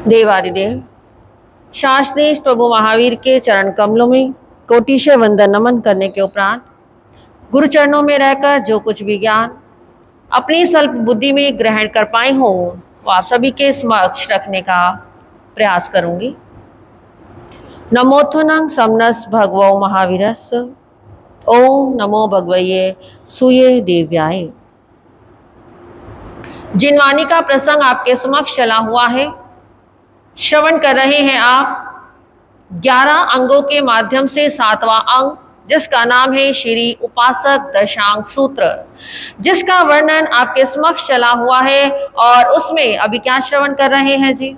देवादिदेव शास्त्रीय प्रभु महावीर के चरण कमलों में कोटिश वंदन नमन करने के उपरांत गुरु चरणों में रहकर जो कुछ भी ज्ञान अपनी स्वल्प बुद्धि में ग्रहण कर पाए हो वो आप सभी के समक्ष रखने का प्रयास करूंगी। नमोत्थनंग समनस भगवो महावीरस। ओम नमो भगवये सूये देव्याय। जिन वाणी का प्रसंग आपके समक्ष चला हुआ है, श्रवण कर रहे हैं आप 11 अंगों के माध्यम से 7वां अंग, जिसका नाम है श्री उपासक दशांग सूत्र, जिसका वर्णन आपके समक्ष चला हुआ है। और उसमें अभी क्या श्रवण कर रहे हैं जी?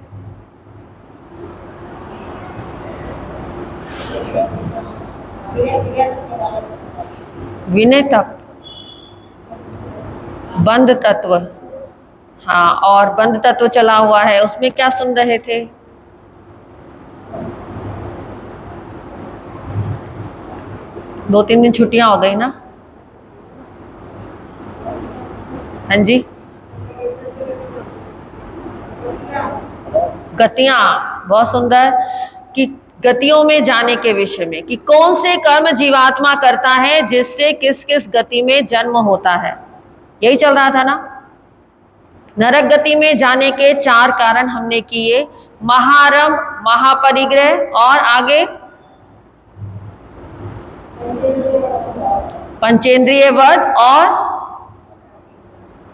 विनय तत्व, बंध तत्व। हाँ, और बंध तत्व चला हुआ है, उसमें क्या सुन रहे थे? दो तीन दिन छुट्टियां हो गई ना? हाँ जी, गतियां, बहुत सुंदर। कि गतियों में जाने के विषय में कि कौन से कर्म जीवात्मा करता है जिससे किस किस गति में जन्म होता है, यही चल रहा था ना। नरक गति में जाने के 4 कारण हमने किए, महारम, महापरिग्रह और आगे पंचेंद्रिय वध और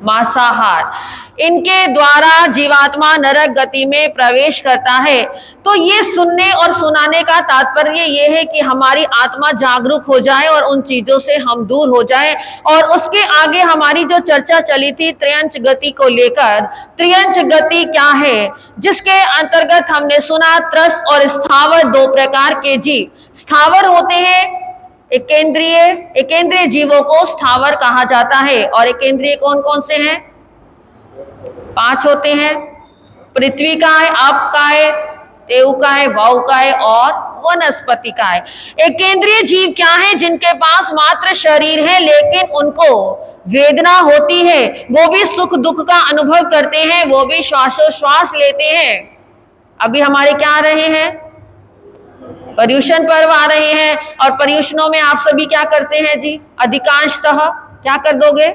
मांसाहार। इनके द्वारा जीवात्मा नरक गति में प्रवेश करता है। तो ये सुनने और सुनाने का तात्पर्य ये है कि हमारी आत्मा जागरूक हो जाए और उन चीजों से हम दूर हो जाएं। और उसके आगे हमारी जो चर्चा चली थी त्रियंच गति को लेकर, त्रियंच गति क्या है, जिसके अंतर्गत हमने सुना त्रस और स्थावर 2 प्रकार के जीव। स्थावर होते हैं एकेंद्रिय जीवों को स्थावर कहा जाता है। और एकेंद्रिय कौन कौन से हैं? 5 होते हैं। पृथ्वी काय, आप काय, तेउ काय, वायु काय और वनस्पति काय। एकेंद्रिय जीव क्या है? जिनके पास मात्र शरीर है लेकिन उनको वेदना होती है, वो भी सुख दुख का अनुभव करते हैं, वो भी श्वासोश्वास लेते हैं। अभी हमारे क्या आ रहे हैं? पर्युषण पर्व आ रहे हैं। और पर्युषणों में आप सभी क्या करते हैं जी? अधिकांशतः क्या कर दोगे?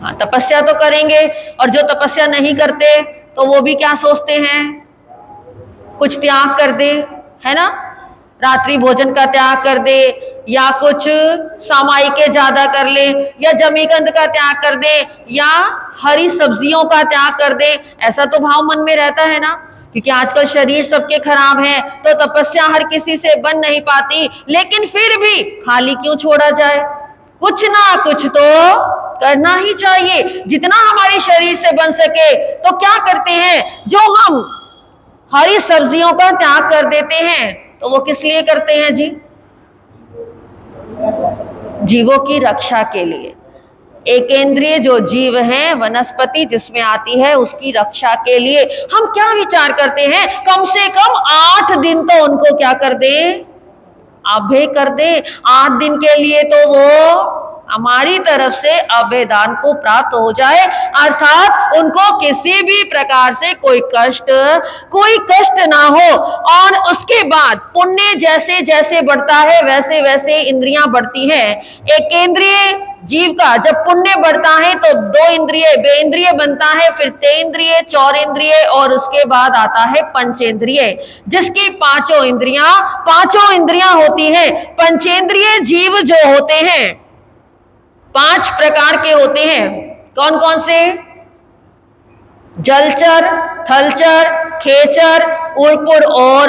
हाँ, तपस्या तो करेंगे। और जो तपस्या नहीं करते तो वो भी क्या सोचते हैं? कुछ त्याग कर दे, है ना। रात्रि भोजन का त्याग कर दे, या कुछ सामायिक ज्यादा कर ले, या जमीगंध का त्याग कर दे, या हरी सब्जियों का त्याग कर दे। ऐसा तो भाव मन में रहता है ना, क्योंकि आजकल शरीर सबके खराब है तो तपस्या हर किसी से बन नहीं पाती। लेकिन फिर भी खाली क्यों छोड़ा जाए? कुछ ना कुछ तो करना ही चाहिए। जितना हमारे शरीर से बन सके तो क्या करते हैं? जो हम हरी सब्जियों का त्याग कर देते हैं तो वो किस लिए करते हैं जी? जीवों की रक्षा के लिए। एकेंद्रिय जो जीव है, वनस्पति जिसमें आती है, उसकी रक्षा के लिए हम क्या विचार करते हैं? कम से कम 8 दिन तो उनको क्या कर दे? अभय कर दे। 8 दिन के लिए तो वो हमारी तरफ से अभयदान को प्राप्त हो जाए, अर्थात उनको किसी भी प्रकार से कोई कष्ट ना हो। और उसके बाद पुण्य जैसे जैसे बढ़ता है वैसे वैसे इंद्रियां बढ़ती हैं। एकेंद्रिय जीव का जब पुण्य बढ़ता है तो 2 इंद्रिय बेइंद्रिय बनता है, फिर तेन्द्रिय, चौरेंद्रिय और उसके बाद आता है पंचेंद्रिय, जिसकी 5 इंद्रियां होती हैं। पंचेंद्रिय जीव जो होते हैं 5 प्रकार के होते हैं। कौन कौन से? जलचर, थलचर, खेचर, उड़पुर और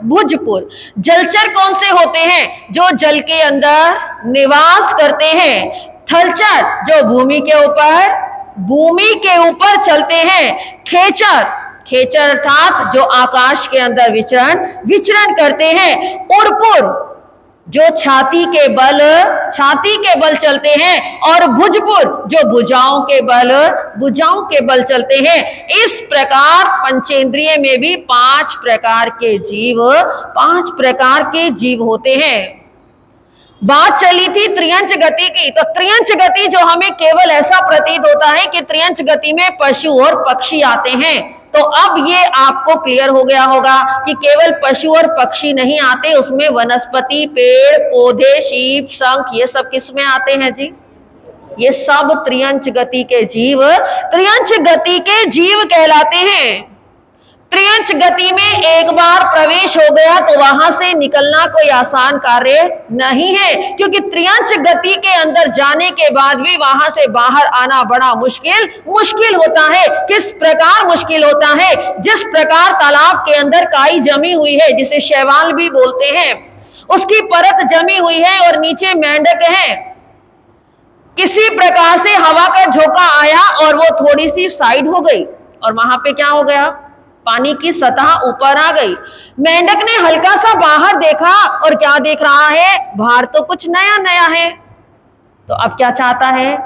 भुजपुर। जलचर कौन से होते हैं? जो जल के अंदर निवास करते हैं। थलचर जो भूमि के ऊपर चलते हैं। खेचर अर्थात जो आकाश के अंदर विचरण करते हैं। उड़पुर जो छाती के बल चलते हैं। और भुजपुर जो भुजाओं के बल चलते हैं। इस प्रकार पंचेंद्रिय में भी 5 प्रकार के जीव होते हैं। बात चली थी त्रियंच गति की, तो त्रियंच गति जो हमें केवल ऐसा प्रतीत होता है कि त्रियंच गति में पशु और पक्षी आते हैं, तो अब ये आपको क्लियर हो गया होगा कि केवल पशु और पक्षी नहीं आते, उसमें वनस्पति, पेड़ पौधे, शीप, शंख, ये सब किस में आते हैं जी? ये सब त्रियंच गति के जीव, त्रियंच गति के जीव कहलाते हैं। त्रियंच गति में एक बार प्रवेश हो गया तो वहां से निकलना कोई आसान कार्य नहीं है, क्योंकि त्रियंच गति के अंदर जाने के बाद भी वहां से बाहर आना बड़ा मुश्किल होता है। किस प्रकार मुश्किल होता है? जिस प्रकार तालाब के अंदर काई जमी हुई है, जिसे शैवाल भी बोलते हैं, उसकी परत जमी हुई है और नीचे मेंढक है, किसी प्रकार से हवा का झोंका आया और वो थोड़ी सी साइड हो गई और वहां पे क्या हो गया? पानी की सतह ऊपर आ गई। मेंढक ने हल्का सा बाहर देखा और क्या देख रहा है? बाहर तो कुछ नया नया है। तो अब क्या चाहता है?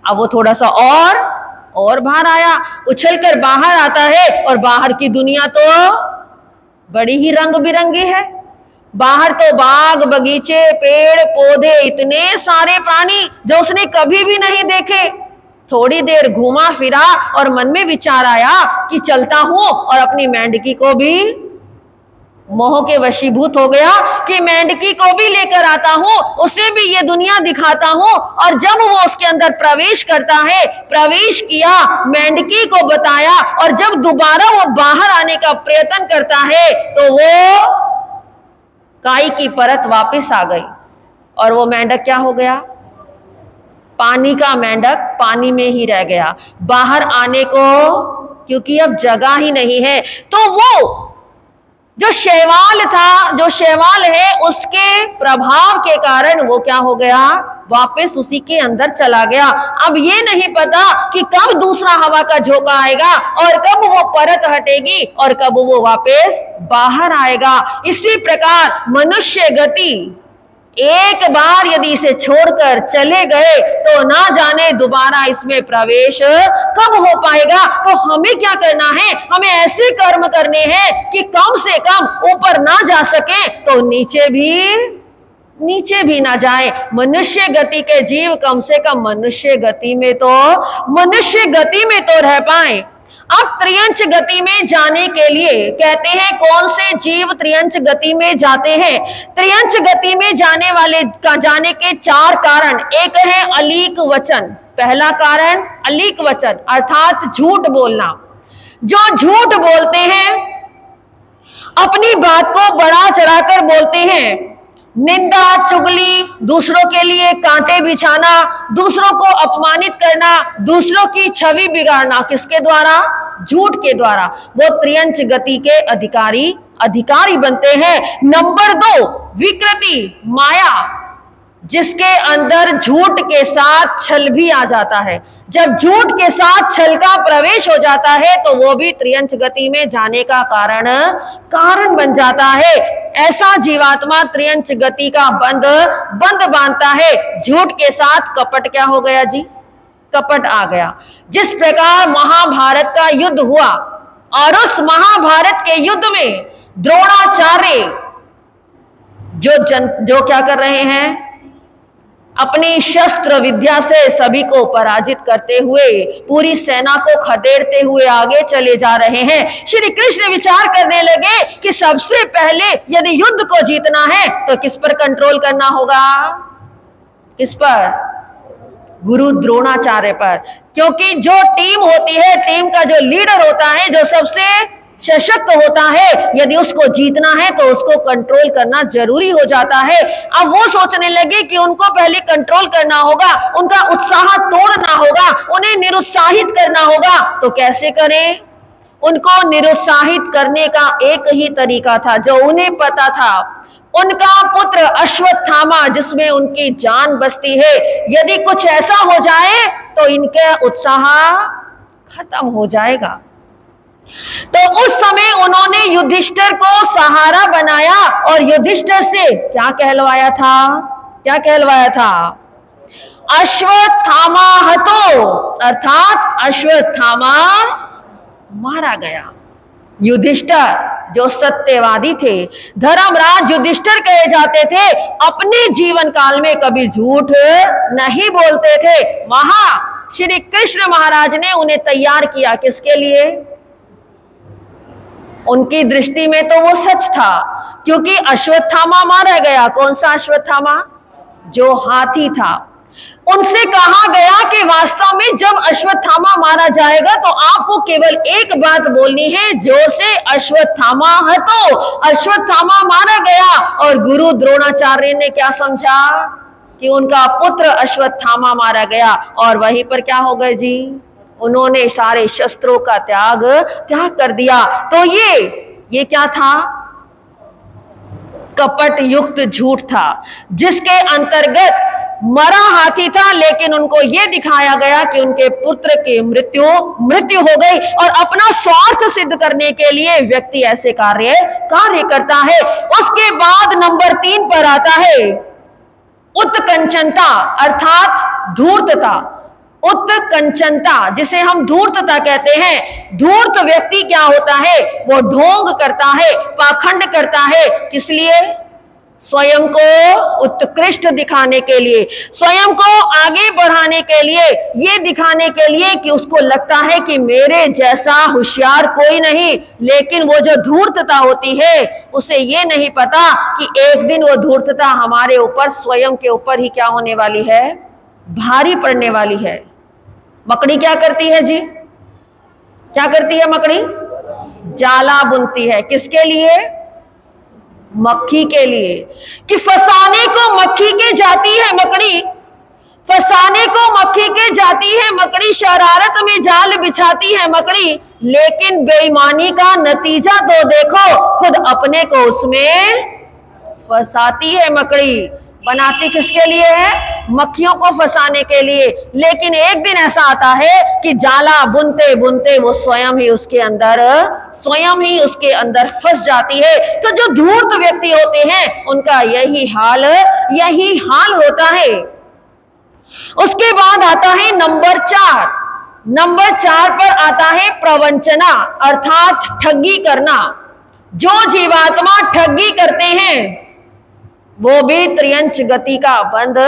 अब वो थोड़ा सा और बाहर आया, उछलकर बाहर आता है और बाहर की दुनिया तो बड़ी ही रंग बिरंगी है। बाहर तो बाग बगीचे, पेड़ पौधे, इतने सारे प्राणी जो उसने कभी भी नहीं देखे। थोड़ी देर घूमा फिरा और मन में विचार आया कि चलता हूं और अपनी मेंढकी को भी, मोह के वशीभूत हो गया कि मेंढकी को भी लेकर आता हूं, उसे भी ये दुनिया दिखाता हूं। और जब वो उसके अंदर प्रवेश करता है, प्रवेश किया, मेंढकी को बताया, और जब दोबारा वो बाहर आने का प्रयत्न करता है तो वो काई की परत वापस आ गई और वो मेंढक क्या हो गया? पानी का मेंढक पानी में ही रह गया, बाहर आने को क्योंकि अब जगह ही नहीं है। तो वो जो शैवाल था, जो शैवाल है, उसके प्रभाव के कारण वो क्या हो गया? वापस उसी के अंदर चला गया। अब ये नहीं पता कि कब दूसरा हवा का झोंका आएगा और कब वो परत हटेगी और कब वो वापस बाहर आएगा। इसी प्रकार मनुष्य गति, एक बार यदि इसे छोड़कर चले गए तो ना जाने दोबारा इसमें प्रवेश कब हो पाएगा। तो हमें क्या करना है? हमें ऐसे कर्म करने हैं कि कम से कम ऊपर ना जा सके तो नीचे भी ना जाए। मनुष्य गति के जीव कम से कम मनुष्य गति में तो रह पाए। अब त्रियंच गति में जाने के लिए कहते हैं कौन से जीव त्रियंच गति में जाते हैं? त्रियंच गति में जाने के 4 कारण। एक है अलीक वचन। पहला कारण अलीक वचन अर्थात झूठ बोलना। जो झूठ बोलते हैं, अपनी बात को बढ़ा चढ़ाकर बोलते हैं, निंदा चुगली, दूसरों के लिए कांटे बिछाना, दूसरों को अपमानित करना, दूसरों की छवि बिगाड़ना, किसके द्वारा? झूठ के द्वारा। वो त्रियंच गति के अधिकारी बनते हैं। नंबर 2 विकृति, माया, जिसके अंदर झूठ के साथ छल भी आ जाता है। जब झूठ के साथ छल का प्रवेश हो जाता है तो वो भी त्रियंच गति में जाने का कारण बन जाता है। ऐसा जीवात्मा त्रियंच गति का बंद बांधता है। झूठ के साथ कपट क्या हो गया जी? कपट आ गया। जिस प्रकार महाभारत का युद्ध हुआ और उस महाभारत के युद्ध में द्रोणाचार्य जो क्या कर रहे हैं? अपनी शस्त्र विद्या से सभी को पराजित करते हुए, पूरी सेना को खदेड़ते हुए आगे चले जा रहे हैं। श्री कृष्ण विचार करने लगे कि सबसे पहले यदि युद्ध को जीतना है तो किस पर कंट्रोल करना होगा? किस पर? गुरु द्रोणाचार्य पर। क्योंकि जो टीम होती है, टीम का जो लीडर होता है, जो सबसे सशक्त होता है, यदि उसको जीतना है तो उसको कंट्रोल करना जरूरी हो जाता है। अब वो सोचने लगे कि उनको पहले कंट्रोल करना होगा, उनका उत्साह तोड़ना होगा, उन्हें निरुत्साहित करना होगा। तो कैसे करें? उनको निरुत्साहित करने का एक ही तरीका था जो उन्हें पता था। उनका पुत्र अश्वत्थामा, जिसमें उनकी जान बसती है, यदि कुछ ऐसा हो जाए तो इनका उत्साह खत्म हो जाएगा। तो उस समय उन्होंने युधिष्ठिर को सहारा बनाया और युधिष्ठिर से क्या कहलवाया था? अश्वत्थामा हतो, अर्थात अश्वत्थामा मारा गया। युधिष्ठिर जो सत्यवादी थे, धर्मराज युधिष्ठिर कहे जाते थे, अपने जीवन काल में कभी झूठ नहीं बोलते थे। वहां श्री कृष्ण महाराज ने उन्हें तैयार किया किसके लिए? उनकी दृष्टि में तो वो सच था, क्योंकि अश्वत्थामा मारा गया। कौन सा अश्वत्थामा? जो हाथी था। उनसे कहा गया कि वास्तव में जब अश्वत्थामा मारा जाएगा तो आपको केवल एक बात बोलनी है, जोर से, अश्वत्थामा हतो। अश्वत्थामा मारा गया और गुरु द्रोणाचार्य ने क्या समझा कि उनका पुत्र अश्वत्थामा मारा गया, और वहीं पर क्या हो गए जी? उन्होंने सारे शस्त्रों का त्याग कर दिया। तो ये क्या था? कपट युक्त झूठ था, जिसके अंतर्गत मरा हाथी था, लेकिन उनको यह दिखाया गया कि उनके पुत्र की मृत्यु हो गई, और अपना स्वार्थ सिद्ध करने के लिए व्यक्ति ऐसे कार्य करता है। उसके बाद नंबर 3 पर आता है उत्कंचनता, अर्थात धूर्तता। उत्कंचनता, जिसे हम धूर्तता कहते हैं। धूर्त व्यक्ति क्या होता है? वो ढोंग करता है, पाखंड करता है। किस लिए? स्वयं को उत्कृष्ट दिखाने के लिए, स्वयं को आगे बढ़ाने के लिए, ये दिखाने के लिए कि उसको लगता है कि मेरे जैसा होशियार कोई नहीं। लेकिन वो जो धूर्तता होती है, उसे ये नहीं पता कि एक दिन वो धूर्तता हमारे ऊपर, स्वयं के ऊपर ही क्या होने वाली है? भारी पड़ने वाली है। मकड़ी क्या करती है जी? क्या करती है मकड़ी? जाला बुनती है। किसके लिए? मक्खी के लिए। कि फंसाने को मक्खी के जाती है मकड़ी, फंसाने को मक्खी के जाती है मकड़ी, शरारत में जाल बिछाती है मकड़ी, लेकिन बेईमानी का नतीजा तो देखो, खुद अपने को उसमें फंसाती है मकड़ी। बनाती किसके लिए है? मक्खियों को फंसाने के लिए। लेकिन एक दिन ऐसा आता है कि जाला बुनते बुनते वो स्वयं ही उसके अंदर फंस जाती है। तो जो धूर्त व्यक्ति होते हैं, उनका यही हाल होता है। उसके बाद आता है नंबर 4। नंबर 4 पर आता है प्रवंचना, अर्थात ठगी करना। जो जीवात्मा ठगी करते हैं वो भी त्रियंच गति का बंध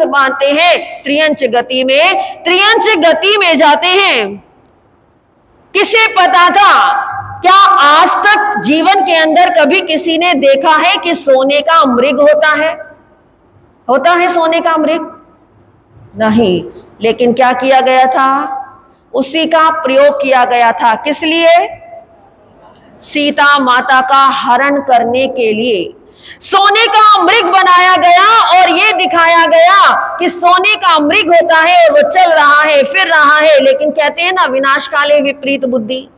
बांधते हैं। त्रियंच गति में जाते हैं। किसे पता था? क्या आज तक जीवन के अंदर कभी किसी ने देखा है कि सोने का मृग होता है सोने का मृग? नहीं। लेकिन क्या किया गया था? उसी का प्रयोग किया गया था। किस लिए? सीता माता का हरण करने के लिए सोने का मृग बनाया गया, और यह दिखाया गया कि सोने का मृग होता है और वो चल रहा है, फिर रहा है। लेकिन कहते हैं ना, विनाश काले विपरीत बुद्धि।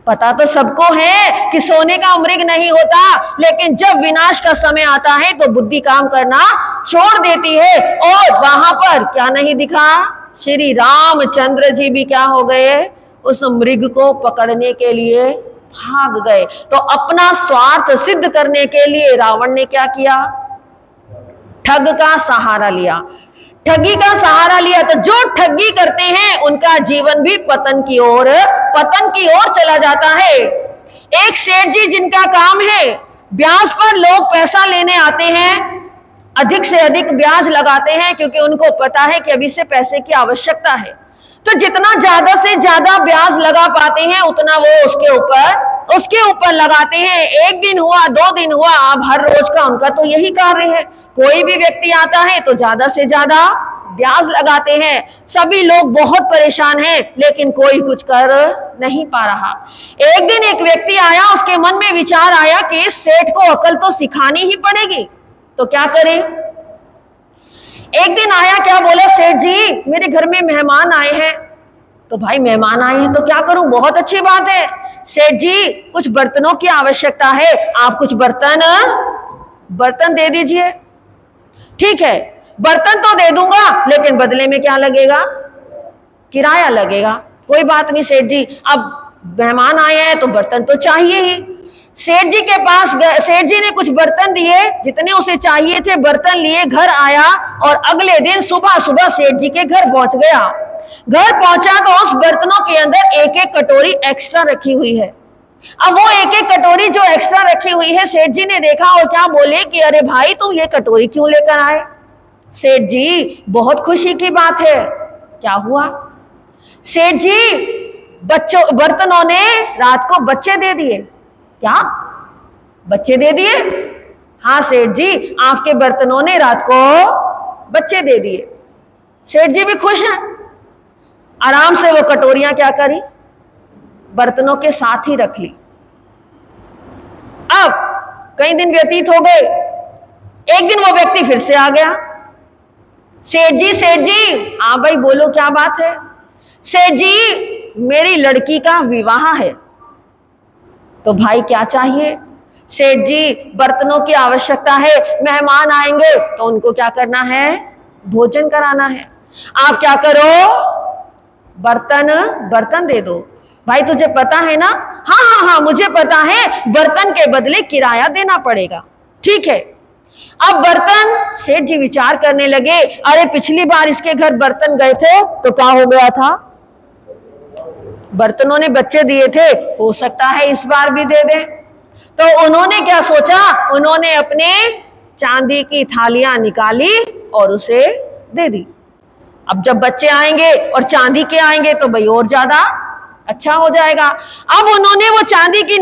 पता तो सबको है कि सोने का मृग नहीं होता, लेकिन जब विनाश का समय आता है तो बुद्धि काम करना छोड़ देती है। और वहां पर क्या नहीं दिखा? श्री रामचंद्र जी भी क्या हो गए? उस मृग को पकड़ने के लिए भाग गए। तो अपना स्वार्थ सिद्ध करने के लिए रावण ने क्या किया? ठग का सहारा लिया, ठगी का सहारा लिया। तो जो ठगी करते हैं उनका जीवन भी पतन की ओर चला जाता है। एक सेठ जी जिनका काम है, ब्याज पर लोग पैसा लेने आते हैं, अधिक से अधिक ब्याज लगाते हैं, क्योंकि उनको पता है कि अभी से पैसे की आवश्यकता है। तो जितना ज्यादा से ज्यादा ब्याज लगा पाते हैं, उतना वो उसके ऊपर लगाते हैं। एक दिन हुआ, 2 दिन हुआ, अब हर रोज का उनका तो यही कार्य है। कोई भी व्यक्ति आता है तो ज्यादा से ज्यादा ब्याज लगाते हैं। सभी लोग बहुत परेशान हैं, लेकिन कोई कुछ कर नहीं पा रहा। एक दिन एक व्यक्ति आया, उसके मन में विचार आया कि इस सेठ को अकल तो सिखानी ही पड़ेगी, तो क्या करें। एक दिन आया, क्या बोले, सेठ जी मेरे घर में मेहमान आए हैं। तो भाई मेहमान आए हैं तो क्या करूं? बहुत अच्छी बात है सेठ जी, कुछ बर्तनों की आवश्यकता है, आप कुछ बर्तन दे दीजिए। ठीक है, बर्तन तो दे दूंगा, लेकिन बदले में क्या लगेगा? किराया लगेगा। कोई बात नहीं सेठ जी, अब मेहमान आए हैं तो बर्तन तो चाहिए ही। सेठ जी के पास सेठ जी ने कुछ बर्तन दिए, जितने उसे चाहिए थे बर्तन लिए, घर आया, और अगले दिन सुबह सुबह सेठ जी के घर पहुंच गया। घर पहुंचा तो उस बर्तनों के अंदर एक एक कटोरी एक्स्ट्रा रखी हुई है। अब वो एक एक कटोरी जो एक्स्ट्रा रखी हुई है, सेठ जी ने देखा और क्या बोले कि अरे भाई तुम ये कटोरी क्यों लेकर आए? सेठ जी बहुत खुशी की बात है। क्या हुआ? सेठ जी बर्तनों ने रात को बच्चे दे दिए। क्या बच्चे दे दिए? हाँ सेठ जी, आपके बर्तनों ने रात को बच्चे दे दिए। सेठ जी भी खुश हैं। आराम से वो कटोरियां क्या करी, बर्तनों के साथ ही रख ली। अब कई दिन व्यतीत हो गए। एक दिन वो व्यक्ति फिर से आ गया। सेठ जी, हाँ भाई बोलो क्या बात है? सेठ जी मेरी लड़की का विवाह है। तो भाई क्या चाहिए? सेठ जी बर्तनों की आवश्यकता है, मेहमान आएंगे तो उनको क्या करना है, भोजन कराना है। आप क्या करो, बर्तन दे दो। भाई तुझे पता है ना? हाँ मुझे पता है, बर्तन के बदले किराया देना पड़ेगा। ठीक है। अब बर्तन, सेठ जी विचार करने लगे, अरे पिछली बार इसके घर बर्तन गए थे तो क्या हो गया था, बर्तनों ने बच्चे दिए थे, हो सकता है इस बार भी दे दें। तो उन्होंने क्या सोचा, उन्होंने अपने चांदी की थालियां निकाली और उसे दे दी। अब जब बच्चे आएंगे और चांदी के आएंगे तो भाई और ज्यादा अच्छा हो जाएगा। अब उन्होंने वो चांदी की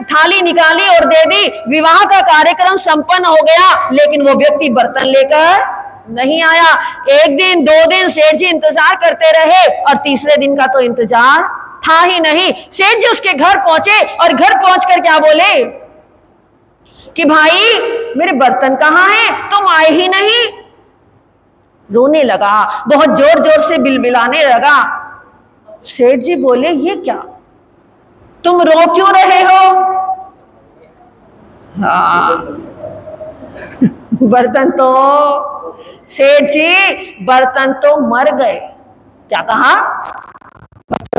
थाली निकाली और दे दी। विवाह का कार्यक्रम संपन्न हो गया, लेकिन वो व्यक्ति बर्तन लेकर नहीं आया। एक दिन, 2 दिन सेठ जी इंतजार करते रहे और तीसरे दिन का तो इंतजार था ही नहीं। सेठ जी उसके घर पहुंचे और घर पहुंचकर क्या बोले कि भाई मेरे बर्तन कहाँ हैं, तुम आए ही नहीं। रोने लगा, बहुत जोर जोर से बिलबिलाने लगा। सेठ जी बोले ये क्या, तुम रो क्यों रहे हो? हाँ बर्तन तो, सेठ जी बर्तन तो मर गए। क्या कहा?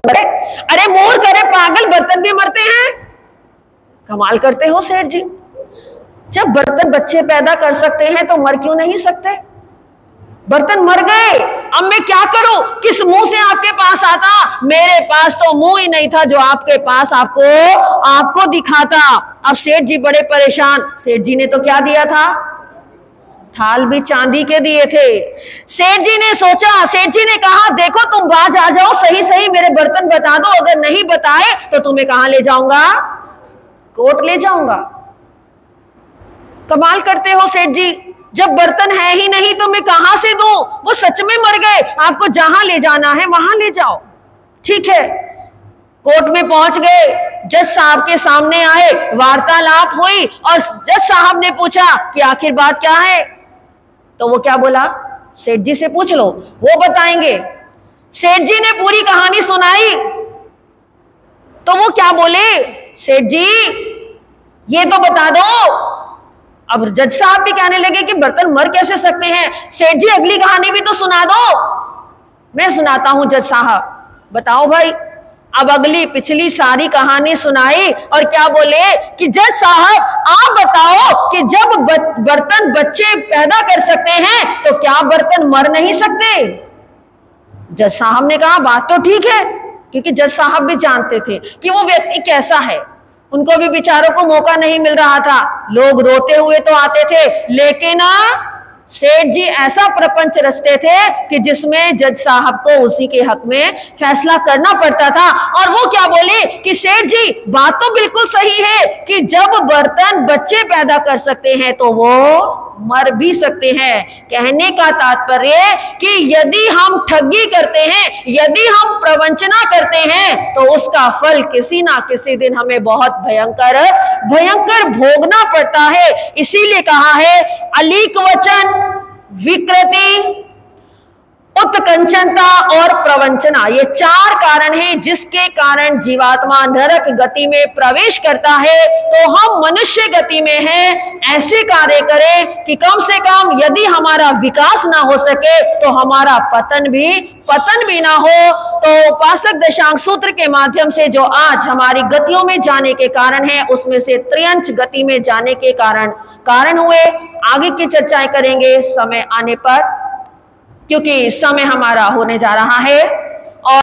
अरे मूर्ख, अरे पागल, बर्तन भी मरते हैं? कमाल करते हो सेठ जी। जब बर्तन बच्चे पैदा कर सकते हैं तो मर क्यों नहीं सकते? बर्तन मर गए, अब मैं क्या करूं? किस मुंह से आपके पास आता? मेरे पास तो मुंह ही नहीं था जो आपके पास आपको दिखाता। अब सेठ जी बड़े परेशान। सेठ जी ने तो क्या दिया था, थाल भी चांदी के दिए थे। सेठ जी ने सोचा, सेठ जी ने कहा देखो तुम बाज आ जाओ, सही सही मेरे बर्तन बता दो, अगर नहीं बताए तो तुम्हें कहां ले जाऊंगा, कोर्ट ले जाऊंगा। कमाल करते हो सेठ जी, जब बर्तन है ही नहीं तो मैं कहां से दूं? वो सच में मर गए, आपको जहां ले जाना है वहां ले जाओ। ठीक है, कोर्ट में पहुंच गए, जज साहब के सामने आए, वार्तालाप हुई और जज साहब ने पूछा कि आखिर बात क्या है? तो वो क्या बोला, सेठ जी से पूछ लो, वो बताएंगे। सेठ जी ने पूरी कहानी सुनाई तो वो क्या बोले, सेठ जी ये तो बता दो। अब जज साहब भी कहने लगे कि बर्तन मर कैसे सकते हैं? सेठ जी अगली कहानी भी तो सुना दो। मैं सुनाता हूं जज साहब, बताओ भाई। अब अगली पिछली सारी कहानी सुनाई और क्या बोले कि जज साहब आप बताओ कि जब बर्तन बच्चे पैदा कर सकते हैं तो क्या बर्तन मर नहीं सकते? जज साहब ने कहा बात तो ठीक है, क्योंकि जज साहब भी जानते थे कि वो व्यक्ति कैसा है। उनको भी बेचारों को मौका नहीं मिल रहा था, लोग रोते हुए तो आते थे, लेकिन सेठ जी ऐसा प्रपंच रचते थे कि जिसमें जज साहब को उसी के हक में फैसला करना पड़ता था। और वो क्या बोले कि सेठ जी बात तो बिल्कुल सही है कि जब बर्तन बच्चे पैदा कर सकते हैं तो वो मर भी सकते हैं। कहने का तात्पर्य कि यदि हम ठगी करते हैं, यदि हम प्रवंचना करते हैं तो उसका फल किसी ना किसी दिन हमें बहुत भयंकर भोगना पड़ता है। इसीलिए कहा है अलीक वचन, विकृति, उत्कंचनता और प्रवंचना, ये 4 कारण हैं जिसके कारण जीवात्मा नरक गति में प्रवेश करता है। तो हम मनुष्य गति में हैं, ऐसे कार्य करें कि कम से कम यदि हमारा विकास ना हो सके तो हमारा पतन भी ना हो। तो उपासक दशांक सूत्र के माध्यम से जो आज हमारी गतियों में जाने के कारण है, उसमें से त्रियंच गति में जाने के कारण हुए। आगे की चर्चाएं करेंगे समय आने पर, क्योंकि समय हमारा होने जा रहा है